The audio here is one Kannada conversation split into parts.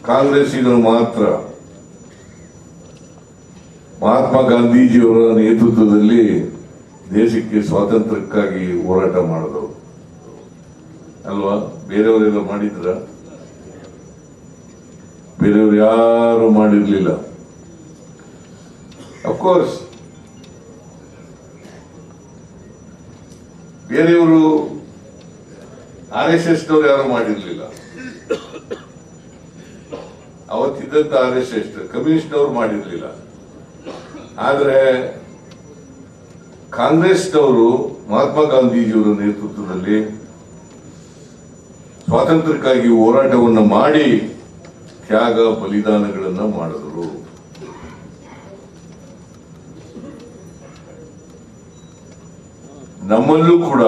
ಕಾಂಗ್ರೆಸ್ಸಿಗರು ಮಾತ್ರ ಮಹಾತ್ಮ ಗಾಂಧೀಜಿಯವರ ನೇತೃತ್ವದಲ್ಲಿ ದೇಶಕ್ಕೆ ಸ್ವಾತಂತ್ರ್ಯಕ್ಕಾಗಿ ಹೋರಾಟ ಮಾಡಿದವರು ಅಲ್ವಾ? ಬೇರೆಯವರೆಲ್ಲ ಮಾಡಿದ್ರ? ಬೇರೆಯವರು ಯಾರು ಮಾಡಿರ್ಲಿಲ್ಲ. ಅಫ್ಕೋರ್ಸ್ ಬೇರೆಯವರು RSS ನವರು ಯಾರು ಮಾಡಿರ್ಲಿಲ್ಲ. ಅವತ್ತಿದ್ದಂತ RSS ಕಮ್ಯುನಿಸ್ಟ್ನವರು ಮಾಡಿರ್ಲಿಲ್ಲ. ಆದರೆ ಕಾಂಗ್ರೆಸ್ನವರು ಮಹಾತ್ಮ ಗಾಂಧೀಜಿಯವರ ನೇತೃತ್ವದಲ್ಲಿ ಸ್ವಾತಂತ್ರ್ಯಕ್ಕಾಗಿ ಹೋರಾಟವನ್ನು ಮಾಡಿ ತ್ಯಾಗ ಬಲಿದಾನಗಳನ್ನು ಮಾಡಿದರು. ನಮ್ಮಲ್ಲೂ ಕೂಡ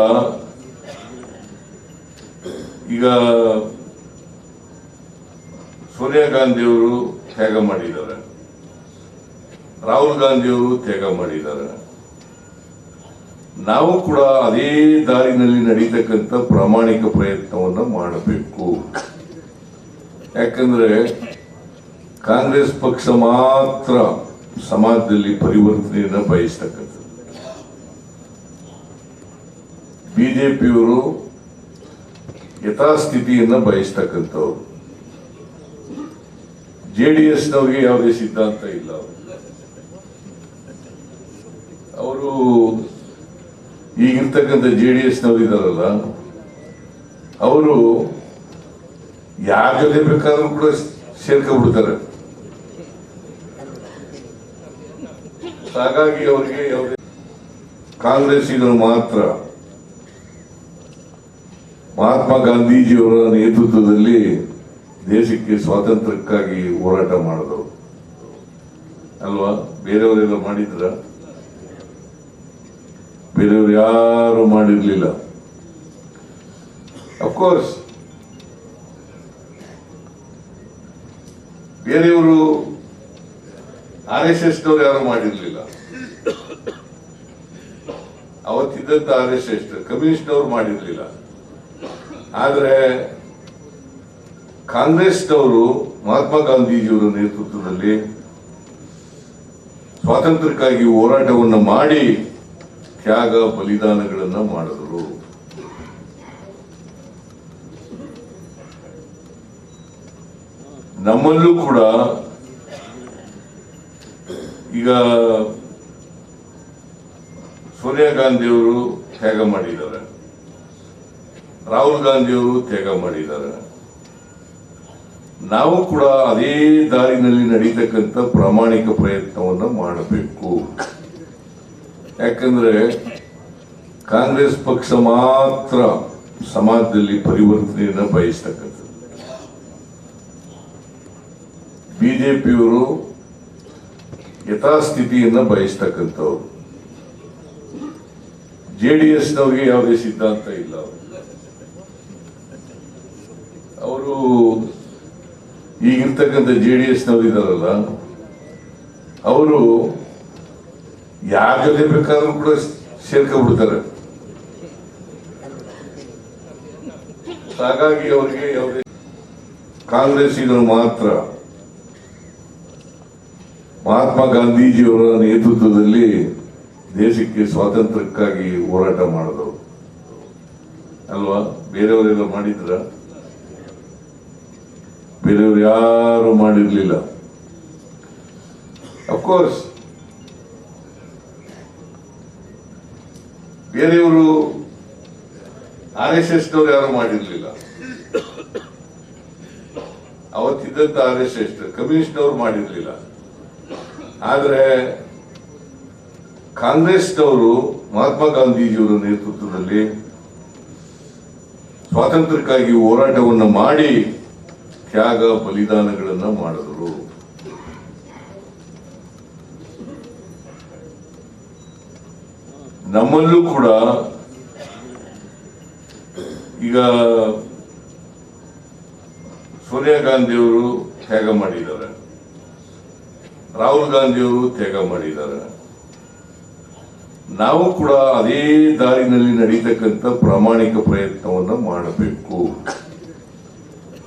ಈಗ ಸೋನಿಯಾ ಗಾಂಧಿಯವರು ತ್ಯಾಗ ಮಾಡಿದ್ದಾರೆ, ರಾಹುಲ್ ಗಾಂಧಿಯವರು ತ್ಯಾಗ ಮಾಡಿದ್ದಾರೆ. ನಾವು ಕೂಡ ಅದೇ ದಾರಿನಲ್ಲಿ ನಡೀತಕ್ಕಂಥ ಪ್ರಾಮಾಣಿಕ ಪ್ರಯತ್ನವನ್ನು ಮಾಡಬೇಕು. ಯಾಕಂದ್ರೆ ಕಾಂಗ್ರೆಸ್ ಪಕ್ಷ ಮಾತ್ರ ಸಮಾಜದಲ್ಲಿ ಪರಿವರ್ತನೆಯನ್ನು ಬಯಸ್ತಕ್ಕಂಥದ್ದು. ಬಿಜೆಪಿಯವರು ಯಥಾಸ್ಥಿತಿಯನ್ನು ಬಯಸ್ತಕ್ಕಂಥವ್ರು. JDSನವ್ರಿಗೆ ಯಾವುದೇ ಸಿದ್ಧಾಂತ ಇಲ್ಲ. ಅವರು ಈಗಿರ್ತಕ್ಕಂಥ JDSನವ್ರು ಇದಾರಲ್ಲ, ಅವರು ಯಾರ ಜೊತೆ ಬೇಕಾದ್ರೂ ಕೂಡ ಸೇರ್ಕೊಂಡ್ಬಿಡ್ತಾರೆ. ಹಾಗಾಗಿ ಅವರಿಗೆ ಯಾವುದೇ ಕಾಂಗ್ರೆಸ್ಸಿಗರು ಮಾತ್ರ ಮಹಾತ್ಮ ಗಾಂಧೀಜಿಯವರ ನೇತೃತ್ವದಲ್ಲಿ ದೇಶಕ್ಕೆ ಸ್ವಾತಂತ್ರ್ಯಕ್ಕಾಗಿ ಹೋರಾಟ ಮಾಡಿದವರು ಅಲ್ವಾ? ಬೇರೆಯವರೆಲ್ಲ ಮಾಡಿದ್ರ? ಬೇರೆಯವರು ಯಾರು ಮಾಡಿರ್ಲಿಲ್ಲ. ಅಫ್ಕೋರ್ಸ್ ಬೇರೆಯವರು RSS ನವರು ಯಾರು ಮಾಡಿರ್ಲಿಲ್ಲ. ಅವತ್ತಿದ್ದಂತ RSS ಕಮ್ಯುನಿಸ್ಟ್ನವರು ಮಾಡಿರ್ಲಿಲ್ಲ. ಆದರೆ ಕಾಂಗ್ರೆಸ್ನವರು ಮಹಾತ್ಮ ಗಾಂಧೀಜಿಯವರ ನೇತೃತ್ವದಲ್ಲಿ ಸ್ವಾತಂತ್ರ್ಯಕ್ಕಾಗಿ ಹೋರಾಟವನ್ನು ಮಾಡಿ ತ್ಯಾಗ ಬಲಿದಾನಗಳನ್ನು ಮಾಡಿದರು. ನಮ್ಮಲ್ಲೂ ಕೂಡ ಈಗ ಸೋನಿಯಾ ಗಾಂಧಿಯವರು ತ್ಯಾಗ ಮಾಡಿದ್ದಾರೆ, ರಾಹುಲ್ ಗಾಂಧಿಯವರು ತ್ಯಾಗ ಮಾಡಿದ್ದಾರೆ. ನಾವು ಕೂಡ ಅದೇ ದಾರಿನಲ್ಲಿ ನಡೀತಕ್ಕಂಥ ಪ್ರಾಮಾಣಿಕ ಪ್ರಯತ್ನವನ್ನು ಮಾಡಬೇಕು. ಯಾಕಂದ್ರೆ ಕಾಂಗ್ರೆಸ್ ಪಕ್ಷ ಮಾತ್ರ ಸಮಾಜದಲ್ಲಿ ಪರಿವರ್ತನೆಯನ್ನು ಬಯಸ್ತಕ್ಕಂಥದ್ದು. ಬಿಜೆಪಿಯವರು ಯಥಾಸ್ಥಿತಿಯನ್ನು ಬಯಸ್ತಕ್ಕಂಥವ್ರು. JDSನವ್ರಿಗೆ ಯಾವುದೇ ಸಿದ್ಧಾಂತ ಇಲ್ಲ. ಅವರು ಈಗಿರ್ತಕ್ಕಂಥ JDSನವ್ರು ಇದಾರಲ್ಲ, ಅವರು ಯಾರ ಜೊತೆ ಬೇಕಾದ್ರೂ ಕೂಡ ಸೇರ್ಕೊಂಡ್ಬಿಡ್ತಾರೆ. ಹಾಗಾಗಿ ಅವರಿಗೆ ಯಾವುದೇ ಕಾಂಗ್ರೆಸ್ಸಿಗರು ಮಾತ್ರ ಮಹಾತ್ಮ ಗಾಂಧೀಜಿಯವರ ನೇತೃತ್ವದಲ್ಲಿ ದೇಶಕ್ಕೆ ಸ್ವಾತಂತ್ರ್ಯಕ್ಕಾಗಿ ಹೋರಾಟ ಮಾಡಿದವರು ಅಲ್ವಾ? ಬೇರೆಯವರೆಲ್ಲ ಮಾಡಿದ್ರ? ಬೇರೆಯವರು ಯಾರು ಮಾಡಿರ್ಲಿಲ್ಲ. ಅಫ್ಕೋರ್ಸ್ ಬೇರೆಯವರು RSS ನವರು ಯಾರು ಮಾಡಿರ್ಲಿಲ್ಲ. ಅವತ್ತಿದ್ದಂತ RSS ಕಮ್ಯುನಿಸ್ಟ್ನವರು ಮಾಡಿರ್ಲಿಲ್ಲ. ಆದರೆ ಕಾಂಗ್ರೆಸ್ನವರು ಮಹಾತ್ಮ ಗಾಂಧೀಜಿಯವರ ನೇತೃತ್ವದಲ್ಲಿ ಸ್ವಾತಂತ್ರ್ಯಕ್ಕಾಗಿ ಹೋರಾಟವನ್ನು ಮಾಡಿ ತ್ಯಾಗ ಬಲಿದಾನಗಳನ್ನು ಮಾಡಿದರು. ನಮ್ಮಲ್ಲೂ ಕೂಡ ಈಗ ಸೋನಿಯಾ ಗಾಂಧಿಯವರು ತ್ಯಾಗ ಮಾಡಿದ್ದಾರೆ, ರಾಹುಲ್ ಗಾಂಧಿಯವರು ತ್ಯಾಗ ಮಾಡಿದ್ದಾರೆ. ನಾವು ಕೂಡ ಅದೇ ದಾರಿನಲ್ಲಿ ನಡೀತಕ್ಕಂಥ ಪ್ರಾಮಾಣಿಕ ಪ್ರಯತ್ನವನ್ನು ಮಾಡಬೇಕು.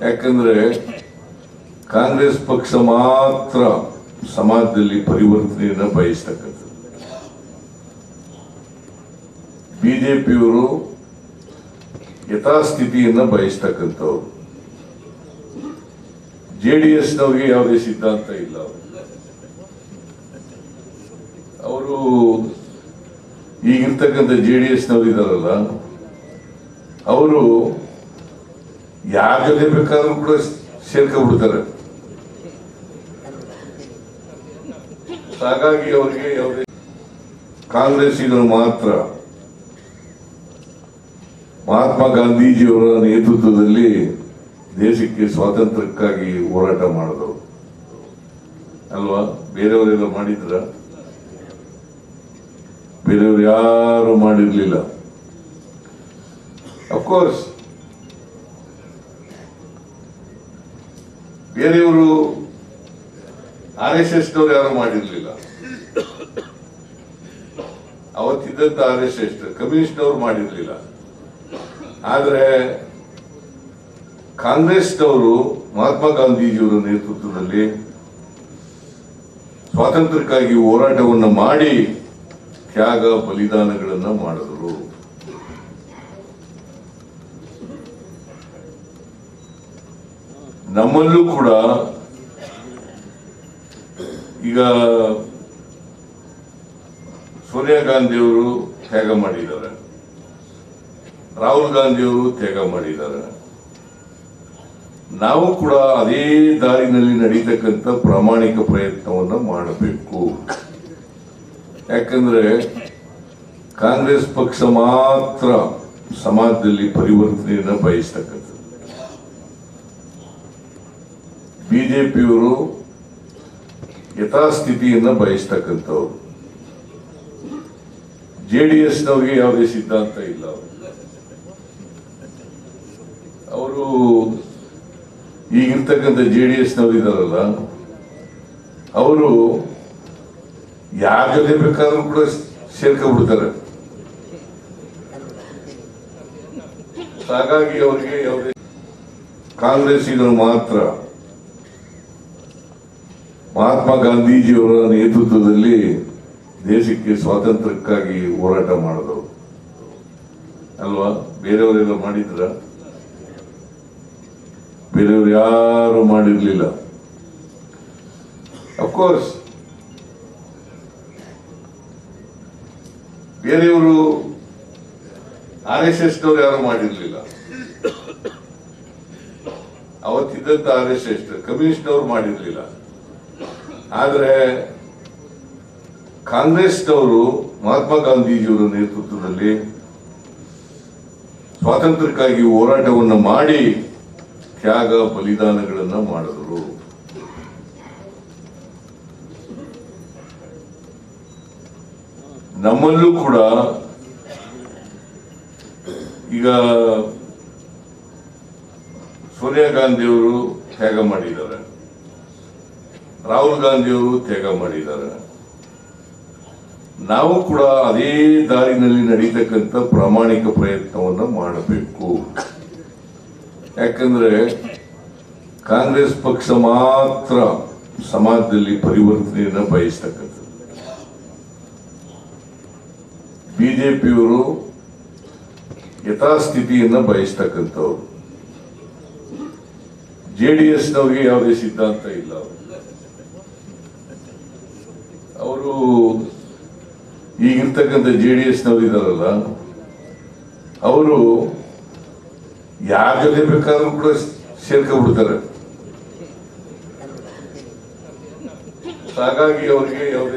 ಯಾಕಂದ್ರೆ ಕಾಂಗ್ರೆಸ್ ಪಕ್ಷ ಮಾತ್ರ ಸಮಾಜದಲ್ಲಿ ಪರಿವರ್ತನೆಯನ್ನು ಬಯಸ್ತಕ್ಕಂಥದ್ದು. ಬಿಜೆಪಿಯವರು ಯಥಾಸ್ಥಿತಿಯನ್ನು ಬಯಸ್ತಕ್ಕಂಥವ್ರು. ಜೆಡಿಎಸ್ನವ್ರಿಗೆ ಯಾವುದೇ ಸಿದ್ಧಾಂತ ಇಲ್ಲ. ಅವರು ಈಗಿರ್ತಕ್ಕಂಥ ಜೆಡಿಎಸ್ನವ್ರು ಇದಾರಲ್ಲ, ಅವರು ಯಾರ ಜೊತೆ ಬೇಕಾದ್ರೂ ಕೂಡ ಸೇರ್ಕೊಂಡ್ಬಿಡ್ತಾರೆ. ಹಾಗಾಗಿ ಅವರಿಗೆ ಯಾವುದೇ ಕಾಂಗ್ರೆಸ್ಸಿಗರು ಮಾತ್ರ ಮಹಾತ್ಮ ಗಾಂಧೀಜಿಯವರ ನೇತೃತ್ವದಲ್ಲಿ ದೇಶಕ್ಕೆ ಸ್ವಾತಂತ್ರ್ಯಕ್ಕಾಗಿ ಹೋರಾಟ ಮಾಡಿದವರು ಅಲ್ವಾ? ಬೇರೆಯವರೆಲ್ಲ ಮಾಡಿದ್ರ? ಬೇರೆಯವರು ಯಾರು ಮಾಡಿರ್ಲಿಲ್ಲ. ಅಫ್ಕೋರ್ಸ್ ಬೇರೆಯವರು RSSನವ್ರು ಯಾರು ಮಾಡಿರ್ಲಿಲ್ಲ. ಅವತ್ತಿದ್ದಂತ RSS ಕಮ್ಯುನಿಸ್ಟ್ನವ್ರು ಮಾಡಿರ್ಲಿಲ್ಲ. ಆದರೆ ಕಾಂಗ್ರೆಸ್ನವರು ಮಹಾತ್ಮ ಗಾಂಧೀಜಿಯವರ ನೇತೃತ್ವದಲ್ಲಿ ಸ್ವಾತಂತ್ರ್ಯಕ್ಕಾಗಿ ಹೋರಾಟವನ್ನು ಮಾಡಿ ತ್ಯಾಗ ಬಲಿದಾನಗಳನ್ನು ಮಾಡಿದರು. ನಮ್ಮಲ್ಲೂ ಕೂಡ ಈಗ ಸೋನಿಯಾ ಗಾಂಧಿಯವರು ತ್ಯಾಗ ಮಾಡಿದ್ದಾರೆ, ರಾಹುಲ್ ಗಾಂಧಿಯವರು ತ್ಯಾಗ ಮಾಡಿದ್ದಾರೆ. ನಾವು ಕೂಡ ಅದೇ ದಾರಿನಲ್ಲಿ ನಡೀತಕ್ಕಂಥ ಪ್ರಾಮಾಣಿಕ ಪ್ರಯತ್ನವನ್ನು ಮಾಡಬೇಕು. ಯಾಕಂದ್ರೆ ಕಾಂಗ್ರೆಸ್ ಪಕ್ಷ ಮಾತ್ರ ಸಮಾಜದಲ್ಲಿ ಪರಿವರ್ತನೆಯನ್ನು ಬಯಸ್ತಕ್ಕಂಥದ್ದು. ಬಿಜೆಪಿಯವರು ಯಥಾಸ್ಥಿತಿಯನ್ನು ಬಯಸ್ತಕ್ಕಂಥವ್ರು. ಜೆಡಿಎಸ್ನವ್ರಿಗೆ ಯಾವುದೇ ಸಿದ್ಧಾಂತ ಇಲ್ಲ. ಅವರು ಈಗಿರ್ತಕ್ಕಂಥ ಜೆಡಿಎಸ್ನವ್ರು ಇದಾರಲ್ಲ, ಅವರು ಯಾರ ಜೊತೆ ಬೇಕಾದ್ರೂ ಕೂಡ ಸೇರ್ಕೊಂಡ್ಬಿಡ್ತಾರೆ. ಹಾಗಾಗಿ ಅವರಿಗೆ ಯಾವುದೇ ಕಾಂಗ್ರೆಸ್ಸಿಗರು ಮಾತ್ರ ಮಹಾತ್ಮ ಗಾಂಧೀಜಿಯವರ ನೇತೃತ್ವದಲ್ಲಿ ದೇಶಕ್ಕೆ ಸ್ವಾತಂತ್ರ್ಯಕ್ಕಾಗಿ ಹೋರಾಟ ಮಾಡಿದವರು ಅಲ್ವಾ? ಬೇರೆಯವರೆಲ್ಲ ಮಾಡಿದ್ರ? ಬೇರೆಯವರು ಯಾರು ಮಾಡಿರ್ಲಿಲ್ಲ. ಅಫ್ಕೋರ್ಸ್ ಬೇರೆಯವರು RSSನವ್ರು ಯಾರು ಮಾಡಿರ್ಲಿಲ್ಲ. ಅವತ್ತಿದ್ದಂತ RSS ಕಮ್ಯುನಿಸ್ಟ್ನವ್ರು ಮಾಡಿರ್ಲಿಲ್ಲ. ಆದರೆ ಕಾಂಗ್ರೆಸ್ನವರು ಮಹಾತ್ಮ ಗಾಂಧೀಜಿಯವರ ನೇತೃತ್ವದಲ್ಲಿ ಸ್ವಾತಂತ್ರ್ಯಕ್ಕಾಗಿ ಹೋರಾಟವನ್ನು ಮಾಡಿ ತ್ಯಾಗ ಬಲಿದಾನಗಳನ್ನು ಮಾಡಿದರು. ನಮ್ಮಲ್ಲೂ ಕೂಡ ಈಗ ಸೋನಿಯಾ ಗಾಂಧಿಯವರು ತ್ಯಾಗ ಮಾಡಿದ್ದಾರೆ, ರಾಹುಲ್ ಗಾಂಧಿಯವರು ತ್ಯಾಗ ಮಾಡಿದ್ದಾರೆ. ನಾವು ಕೂಡ ಅದೇ ದಾರಿನಲ್ಲಿ ನಡೀತಕ್ಕಂಥ ಪ್ರಾಮಾಣಿಕ ಪ್ರಯತ್ನವನ್ನು ಮಾಡಬೇಕು. ಯಾಕಂದ್ರೆ ಕಾಂಗ್ರೆಸ್ ಪಕ್ಷ ಮಾತ್ರ ಸಮಾಜದಲ್ಲಿ ಪರಿವರ್ತನೆಯನ್ನು ಬಯಸ್ತಕ್ಕಂಥದ್ದು. ಬಿಜೆಪಿಯವರು ಯಥಾಸ್ಥಿತಿಯನ್ನು ಬಯಸ್ತಕ್ಕಂಥವ್ರು. ಜೆಡಿಎಸ್ನವ್ರಿಗೆ ಯಾವುದೇ ಸಿದ್ಧಾಂತ ಇಲ್ಲ. ಅವರು ಈಗಿರ್ತಕ್ಕಂಥ ಜೆಡಿಎಸ್ನವ್ರು ಇದಾರಲ್ಲ, ಅವರು ಯಾರ ಜೊತೆ ಬೇಕಾದ್ರೂ ಕೂಡ ಸೇರ್ಕೊಂಡ್ಬಿಡ್ತಾರೆ. ಹಾಗಾಗಿ ಅವರಿಗೆ ಯಾವುದೇ